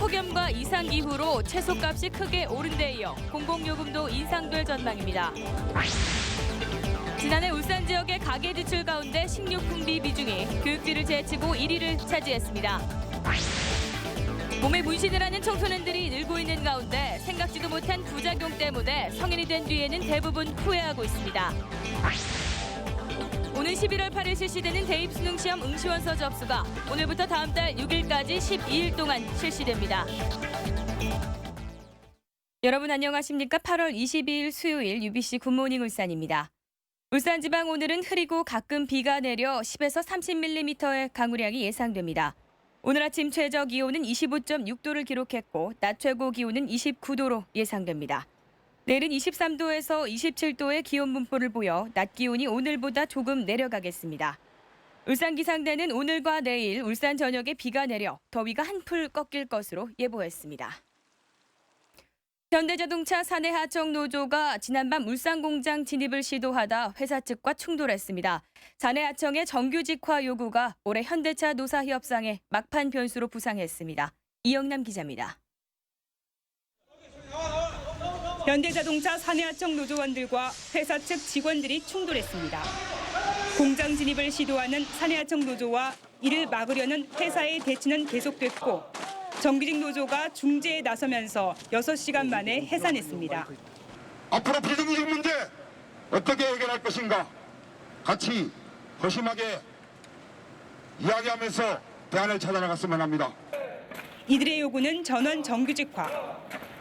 폭염과 이상기후로 채소값이 크게 오른 데 이어 공공요금도 인상될 전망입니다. 지난해 울산 지역의 가계 지출 가운데 식료품비 비중이 교육비를 제치고 1위를 차지했습니다. 몸에 문신을 하는 청소년들이 늘고 있는 가운데 생각지도 못한 부작용 때문에 성인이 된 뒤에는 대부분 후회하고 있습니다. 오는 11월 8일 실시되는 대입수능시험 응시원서 접수가 오늘부터 다음 달 6일까지 12일 동안 실시됩니다. 여러분 안녕하십니까? 8월 22일 수요일 UBC 굿모닝 울산입니다. 울산지방 오늘은 흐리고 가끔 비가 내려 10에서 30mm의 강우량이 예상됩니다. 오늘 아침 최저 기온은 25.6도를 기록했고 낮 최고 기온은 29도로 예상됩니다. 내일은 23도에서 27도의 기온 분포를 보여 낮 기온이 오늘보다 조금 내려가겠습니다. 울산기상대는 오늘과 내일 울산 전역에 비가 내려 더위가 한풀 꺾일 것으로 예보했습니다. 현대자동차 사내하청 노조가 지난밤 울산공장 진입을 시도하다 회사 측과 충돌했습니다. 사내하청의 정규직화 요구가 올해 현대차 노사 협상의 막판 변수로 부상했습니다. 이영남 기자입니다. 현대자동차 사내하청 노조원들과 회사 측 직원들이 충돌했습니다. 공장 진입을 시도하는 사내하청 노조와 이를 막으려는 회사의 대치는 계속됐고 정규직 노조가 중재에 나서면서 6시간 만에 해산했습니다. 앞으로 비정규직 문제 어떻게 해결할 것인가 같이 허심하게 이야기하면서 대안을 찾아나갔으면 합니다. 이들의 요구는 전원 정규직화.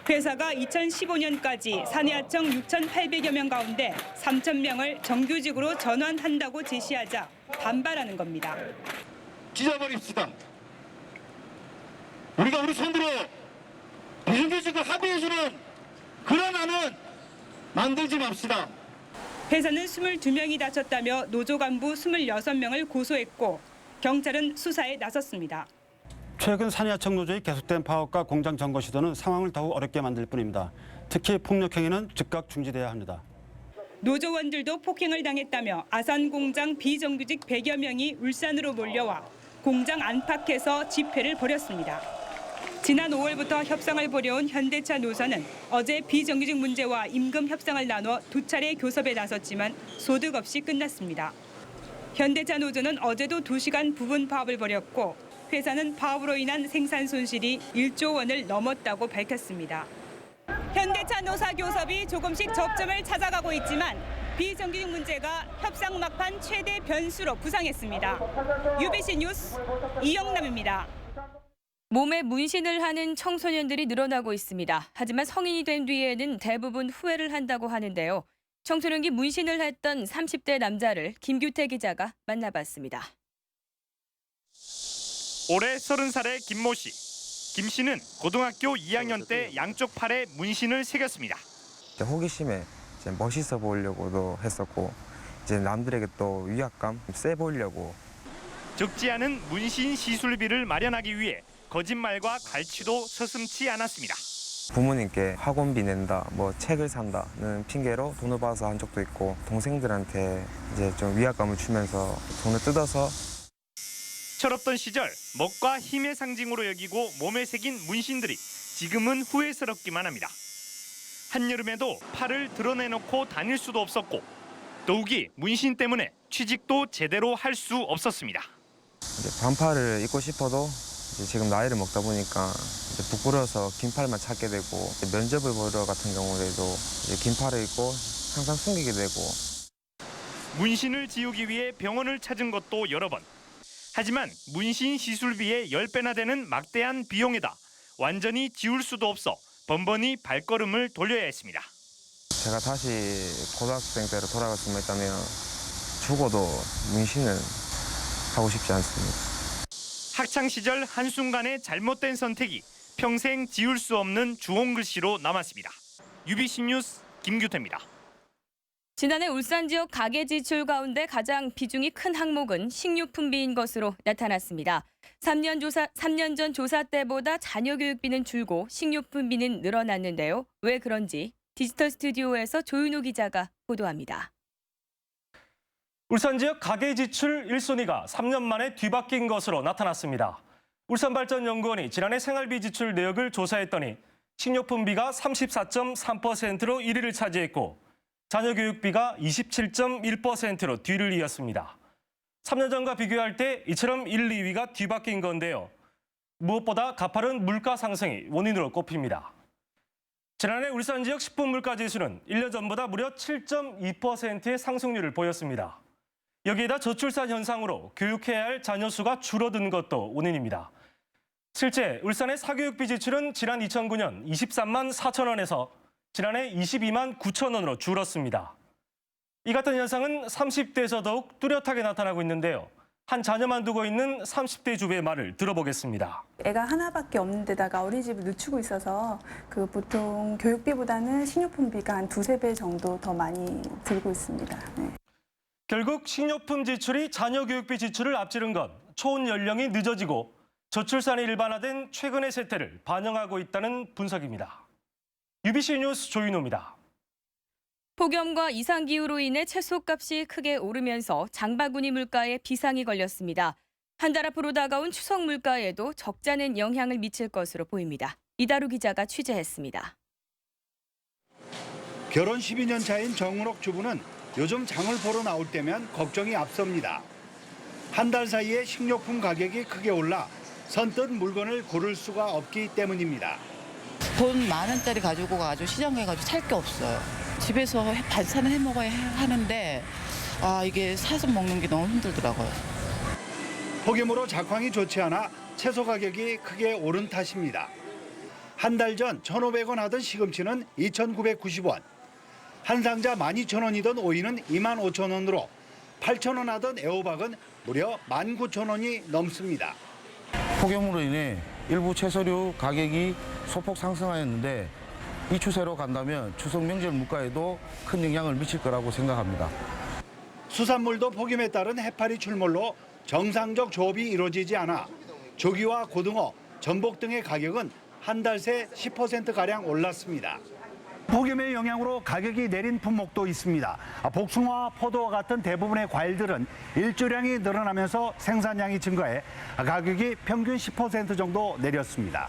회사가 2015년까지 사내하청 6,800여 명 가운데 3,000명을 정규직으로 전환한다고 제시하자 반발하는 겁니다. 찢어버립시다. 우리가 우리 손으로 비정규직을 합의해주는 그런 안은 만들지 맙시다. 회사는 22명이 다쳤다며 노조 간부 26명을 고소했고 경찰은 수사에 나섰습니다. 최근 사내하청 노조의 계속된 파업과 공장 점거 시도는 상황을 더욱 어렵게 만들 뿐입니다. 특히 폭력 행위는 즉각 중지돼야 합니다. 노조원들도 폭행을 당했다며 아산공장 비정규직 100여 명이 울산으로 몰려와 공장 안팎에서 집회를 벌였습니다. 지난 5월부터 협상을 벌여온 현대차 노사는 어제 비정규직 문제와 임금 협상을 나눠 2차례 교섭에 나섰지만 소득 없이 끝났습니다. 현대차 노조는 어제도 2시간 부분 파업을 벌였고 회사는 파업으로 인한 생산 손실이 1조 원을 넘었다고 밝혔습니다. 현대차 노사 교섭이 조금씩 접점을 찾아가고 있지만 비정규직 문제가 협상 막판 최대 변수로 부상했습니다. UBC 뉴스 이영남입니다. 몸에 문신을 하는 청소년들이 늘어나고 있습니다. 하지만 성인이 된 뒤에는 대부분 후회를 한다고 하는데요. 청소년기 문신을 했던 30대 남자를 김규태 기자가 만나봤습니다. 올해 30살의 김모 씨. 김 씨는 고등학교 2학년 때 양쪽 팔에 문신을 새겼습니다. 호기심에 이제 멋있어 보이려고도 했었고 이제 남들에게 또 위압감 세 보이려고. 적지 않은 문신 시술비를 마련하기 위해 거짓말과 갈취도 서슴지 않았습니다. 부모님께 학원비 낸다, 뭐 책을 산다는 핑계로 돈을 받아서 한 적도 있고 동생들한테 이제 좀 위압감을 주면서 돈을 뜯어서. 철없던 시절 멋과 힘의 상징으로 여기고 몸에 새긴 문신들이 지금은 후회스럽기만 합니다. 한여름에도 팔을 드러내놓고 다닐 수도 없었고 더욱이 문신 때문에 취직도 제대로 할 수 없었습니다. 이제 반팔을 입고 싶어도 이제 지금 나이를 먹다 보니까 이제 부끄러워서 긴 팔만 찾게 되고 면접을 보러 같은 경우에도 이제 긴 팔을 입고 항상 숨기게 되고. 문신을 지우기 위해 병원을 찾은 것도 여러 번. 하지만 문신 시술비의 10배나 되는 막대한 비용에다 완전히 지울 수도 없어 번번이 발걸음을 돌려야 했습니다. 제가 다시 고등학생 때로 돌아갈 수만 있다면 죽어도 문신은 하고 싶지 않습니다. 학창 시절 한순간의 잘못된 선택이 평생 지울 수 없는 주홍글씨로 남았습니다. UBC 뉴스 김규태입니다. 지난해 울산 지역 가계 지출 가운데 가장 비중이 큰 항목은 식료품비인 것으로 나타났습니다. 3년 전 조사 때보다 자녀 교육비는 줄고 식료품비는 늘어났는데요. 왜 그런지 디지털 스튜디오에서 조윤호 기자가 보도합니다. 울산 지역 가계 지출 1순위가 3년 만에 뒤바뀐 것으로 나타났습니다. 울산발전연구원이 지난해 생활비 지출 내역을 조사했더니 식료품비가 34.3%로 1위를 차지했고 자녀교육비가 27.1%로 뒤를 이었습니다. 3년 전과 비교할 때 이처럼 1, 2위가 뒤바뀐 건데요. 무엇보다 가파른 물가 상승이 원인으로 꼽힙니다. 지난해 울산 지역 식품 물가 지수는 1년 전보다 무려 7.2%의 상승률을 보였습니다. 여기에다 저출산 현상으로 교육해야 할 자녀 수가 줄어든 것도 원인입니다. 실제 울산의 사교육비 지출은 지난 2009년 23만 4천 원에서 지난해 22만 9천 원으로 줄었습니다. 이 같은 현상은 30대에서 더욱 뚜렷하게 나타나고 있는데요. 한 자녀만 두고 있는 30대 주부의 말을 들어보겠습니다. 애가 하나밖에 없는 데다가 어린이집을 늦추고 있어서 보통 교육비보다는 식료품비가 한 2~3배 정도 더 많이 들고 있습니다. 네. 결국 식료품 지출이 자녀 교육비 지출을 앞지른 건 초혼 연령이 늦어지고 저출산이 일반화된 최근의 세태를 반영하고 있다는 분석입니다. UBC 뉴스 조인호입니다. 폭염과 이상기후로 인해 채소값이 크게 오르면서 장바구니 물가에 비상이 걸렸습니다. 한 달 앞으로 다가온 추석 물가에도 적잖은 영향을 미칠 것으로 보입니다. 이다루 기자가 취재했습니다. 결혼 12년 차인 정은옥 주부는 요즘 장을 보러 나올 때면 걱정이 앞섭니다. 한 달 사이에 식료품 가격이 크게 올라 선뜻 물건을 고를 수가 없기 때문입니다. 돈 10,000원짜리 가지고 가지고 시장 가가지고 살 게 없어요. 집에서 반찬을 해 먹어야 하는데 이게 사서 먹는 게 너무 힘들더라고요. 폭염으로 작황이 좋지 않아 채소 가격이 크게 오른 탓입니다. 한 달 전 1,500원 하던 시금치는 2,990원, 한 상자 12,000원이던 오이는 25,000원으로 8,000원 하던 애호박은 무려 19,000원이 넘습니다. 폭염으로 인해 일부 채소류 가격이 소폭 상승하였는데 이 추세로 간다면 추석 명절 물가에도 큰 영향을 미칠 거라고 생각합니다. 수산물도 폭염에 따른 해파리 출몰로 정상적 조업이 이루어지지 않아 조기와 고등어, 전복 등의 가격은 한 달 새 10%가량 올랐습니다. 폭염의 영향으로 가격이 내린 품목도 있습니다. 복숭아와 포도와 같은 대부분의 과일들은 일조량이 늘어나면서 생산량이 증가해 가격이 평균 10% 정도 내렸습니다.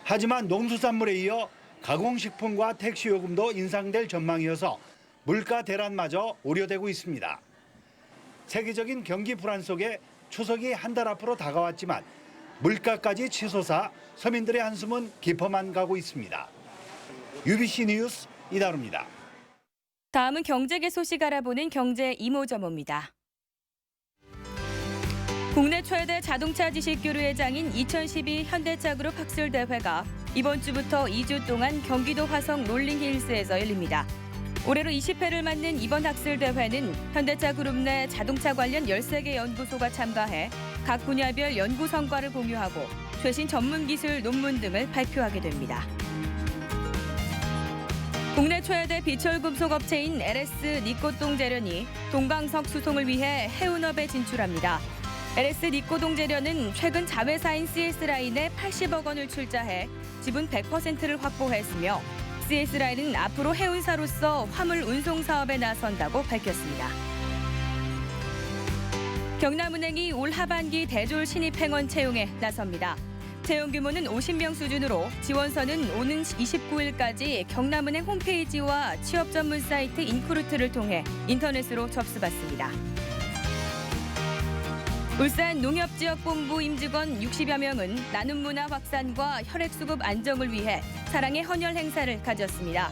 하지만 농수산물에 이어 가공식품과 택시 요금도 인상될 전망이어서 물가 대란마저 우려되고 있습니다. 세계적인 경기 불안 속에 추석이 한 달 앞으로 다가왔지만 물가까지 치솟아 서민들의 한숨은 깊어만 가고 있습니다. UBC 뉴스 이다루입니다. 다음은 경제계 소식 알아보는 경제 이모저모입니다. 국내 최대 자동차 지식교류 회장인 2012 현대차그룹 학술대회가 이번 주부터 2주 동안 경기도 화성 롤링힐스에서 열립니다. 올해로 20회를 맞는 이번 학술대회는 현대차그룹 내 자동차 관련 13개 연구소가 참가해 각 분야별 연구 성과를 공유하고 최신 전문 기술 논문 등을 발표하게 됩니다. 국내 최대 비철금속 업체인 LS 니코동 재련이 동광석 수송을 위해 해운업에 진출합니다. LS 니코동 재련은 최근 자회사인 CS라인에 80억 원을 출자해 지분 100%를 확보했으며 CS라인은 앞으로 해운사로서 화물 운송 사업에 나선다고 밝혔습니다. 경남은행이 올 하반기 대졸 신입 행원 채용에 나섭니다. 채용 규모는 50명 수준으로 지원서는 오는 29일까지 경남은행 홈페이지와 취업 전문 사이트 인크루트를 통해 인터넷으로 접수받습니다. 울산 농협지역본부 임직원 60여 명은 나눔 문화 확산과 혈액수급 안정을 위해 사랑의 헌혈 행사를 가졌습니다.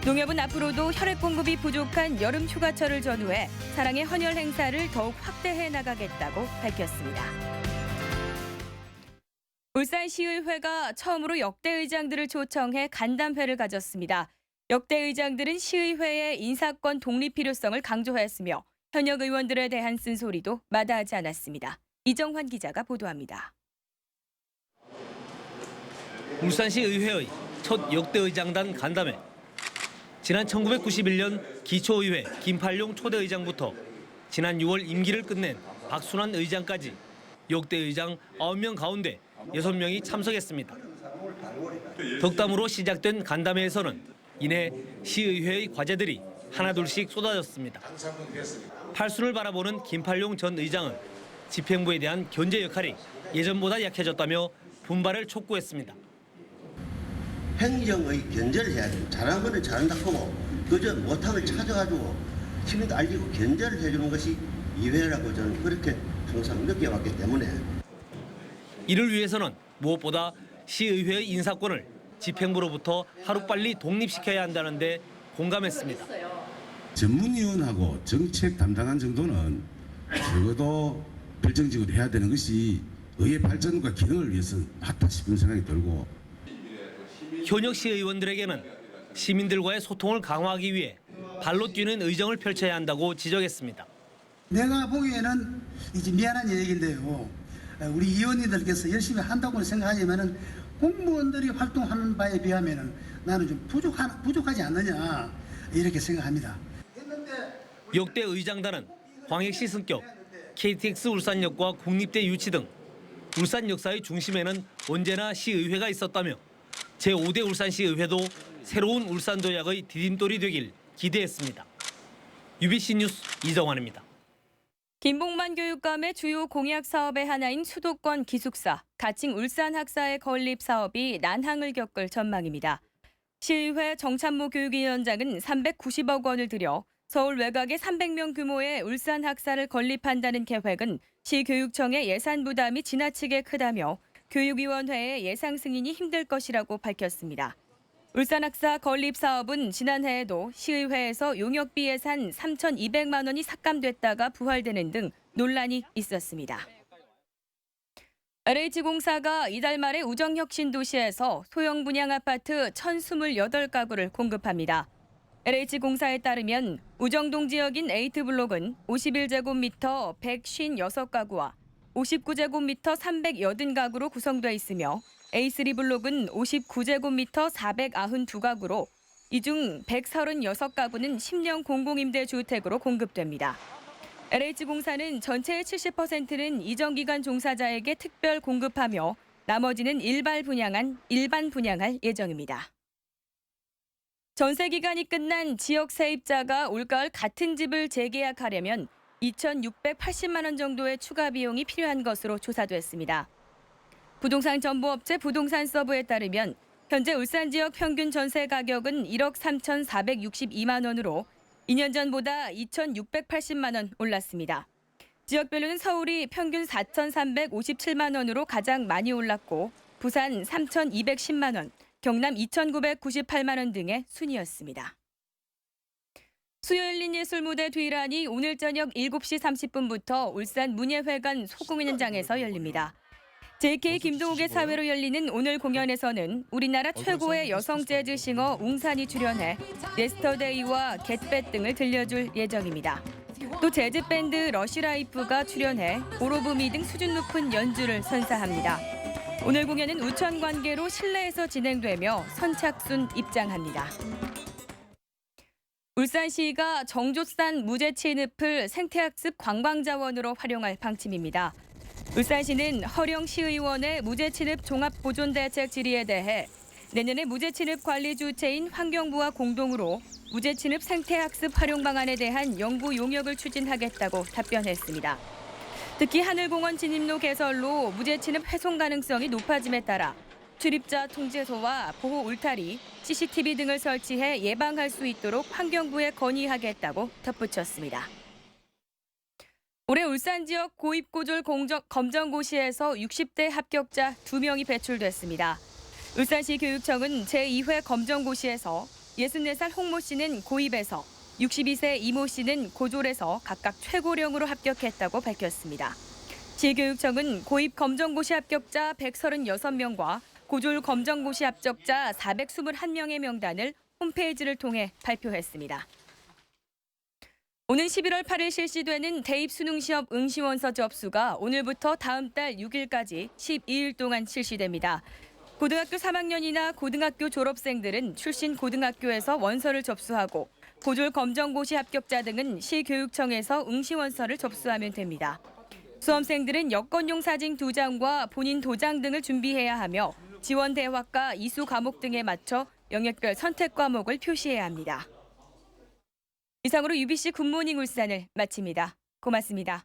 농협은 앞으로도 혈액 공급이 부족한 여름 휴가철을 전후해 사랑의 헌혈 행사를 더욱 확대해 나가겠다고 밝혔습니다. 울산시의회가 처음으로 역대 의장들을 초청해 간담회를 가졌습니다. 역대 의장들은 시의회의 인사권 독립 필요성을 강조했으며 현역 의원들에 대한 쓴소리도 마다하지 않았습니다. 이정환 기자가 보도합니다. 울산시 의회의 첫 역대 의장단 간담회. 지난 1991년 기초의회 김팔룡 초대의장부터 지난 6월 임기를 끝낸 박순환 의장까지 역대 의장 9명 가운데 6명이 참석했습니다. 덕담으로 시작된 간담회에서는 이내 시의회의 과제들이 하나둘씩 쏟아졌습니다. 팔순을 바라보는 김팔룡 전 의장은 집행부에 대한 견제 역할이 예전보다 약해졌다며 분발을 촉구했습니다. 행정의 견제를 해야 돼요. 잘하는 거는 잘한다 하고 그저 못함을 찾아가지고 시민도 알리고 견제를 해주는 것이 이회라고 저는 그렇게 항상 느껴왔기 때문에 이를 위해서는 무엇보다 시의회의 인사권을 집행부로부터 하루빨리 독립시켜야 한다는데 공감했습니다. 전문위원하고 정책 담당한 정도는 적어도 결정적으로 해야 되는 것이 의회 발전과 기능을 위해서 맞다 싶은 생각이 들고 현역 시의원들에게는 시민들과의 소통을 강화하기 위해 발로 뛰는 의정을 펼쳐야 한다고 지적했습니다. 내가 보기에는 이제 미안한 얘기인데요. 우리 의원님들께서 열심히 한다고 생각하지만은 공무원들이 활동하는 바에 비하면은 나는 좀 부족하지 않느냐 이렇게 생각합니다. 역대 의장단은 광역시 승격, KTX 울산역과 국립대 유치 등 울산 역사의 중심에는 언제나 시의회가 있었다며 제5대 울산시의회도 새로운 울산 도약의 디딤돌이 되길 기대했습니다. UBC 뉴스 이정환입니다. 김봉만 교육감의 주요 공약 사업의 하나인 수도권 기숙사, 가칭 울산학사의 건립 사업이 난항을 겪을 전망입니다. 시의회 정찬모 교육위원장은 390억 원을 들여 서울 외곽에 300명 규모의 울산학사를 건립한다는 계획은 시교육청의 예산 부담이 지나치게 크다며 교육위원회의 예상 승인이 힘들 것이라고 밝혔습니다. 울산학사 건립 사업은 지난해에도 시의회에서 용역비 예산 3,200만 원이 삭감됐다가 부활되는 등 논란이 있었습니다. LH공사가 이달 말에 우정혁신도시에서 소형 분양 아파트 1,028가구를 공급합니다. LH공사에 따르면 우정동 지역인 에이트블록은 51제곱미터 156가구와 59제곱미터 380가구로 구성돼 있으며 A3블록은 59제곱미터 492가구로 이 중 136가구는 10년 공공임대주택으로 공급됩니다. LH공사는 전체의 70%는 이정기간 종사자에게 특별 공급하며 나머지는 일반 분양할 예정입니다. 전세 기간이 끝난 지역 세입자가 올가을 같은 집을 재계약하려면 2,680만 원 정도의 추가 비용이 필요한 것으로 조사됐습니다. 부동산 정보업체 부동산 서브에 따르면 현재 울산 지역 평균 전세 가격은 1억 3,462만 원으로 2년 전보다 2,680만 원 올랐습니다. 지역별로는 서울이 평균 4,357만 원으로 가장 많이 올랐고 부산 3,210만 원, 경남 2,998만 원 등의 순이었습니다. 수요 열린 예술무대 뒤란이 오늘 저녁 7시 30분부터 울산 문예회관 소공연장에서 열립니다. JK 김동욱의 사회로 열리는 오늘 공연에서는 우리나라 최고의 여성 재즈 싱어 웅산이 출연해 예스터데이와 겟뱃 등을 들려줄 예정입니다. 또 재즈 밴드 러시라이프가 출연해 오로브미 등 수준 높은 연주를 선사합니다. 오늘 공연은 우천 관계로 실내에서 진행되며 선착순 입장합니다. 울산시가 정조산 무제취늪을 생태학습 관광자원으로 활용할 방침입니다. 울산시는 허령시의원의 무제취늪 종합보존대책 질의에 대해 내년에 무제취늪 관리 주체인 환경부와 공동으로 무제취늪 생태학습 활용 방안에 대한 연구 용역을 추진하겠다고 답변했습니다. 특히 하늘공원 진입로 개설로 무제취늪 훼손 가능성이 높아짐에 따라 출입자 통제소와 보호 울타리, CCTV 등을 설치해 예방할 수 있도록 환경부에 건의하겠다고 덧붙였습니다. 올해 울산 지역 고입고졸 검정고시에서 60대 합격자 2명이 배출됐습니다. 울산시 교육청은 제2회 검정고시에서 64살 홍모 씨는 고입에서 62세 이모 씨는 고졸에서 각각 최고령으로 합격했다고 밝혔습니다. 시교육청은 고입 검정고시 합격자 136명과 고졸 검정고시 합격자 421명의 명단을 홈페이지를 통해 발표했습니다. 오는 11월 8일 실시되는 대입 수능시험 응시원서 접수가 오늘부터 다음 달 6일까지 12일 동안 실시됩니다. 고등학교 3학년이나 고등학교 졸업생들은 출신 고등학교에서 원서를 접수하고 고졸 검정고시 합격자 등은 시교육청에서 응시원서를 접수하면 됩니다. 수험생들은 여권용 사진 2장과 본인 도장 등을 준비해야 하며 지원 대학과 이수 과목 등에 맞춰 영역별 선택 과목을 표시해야 합니다. 이상으로 UBC 굿모닝 울산을 마칩니다. 고맙습니다.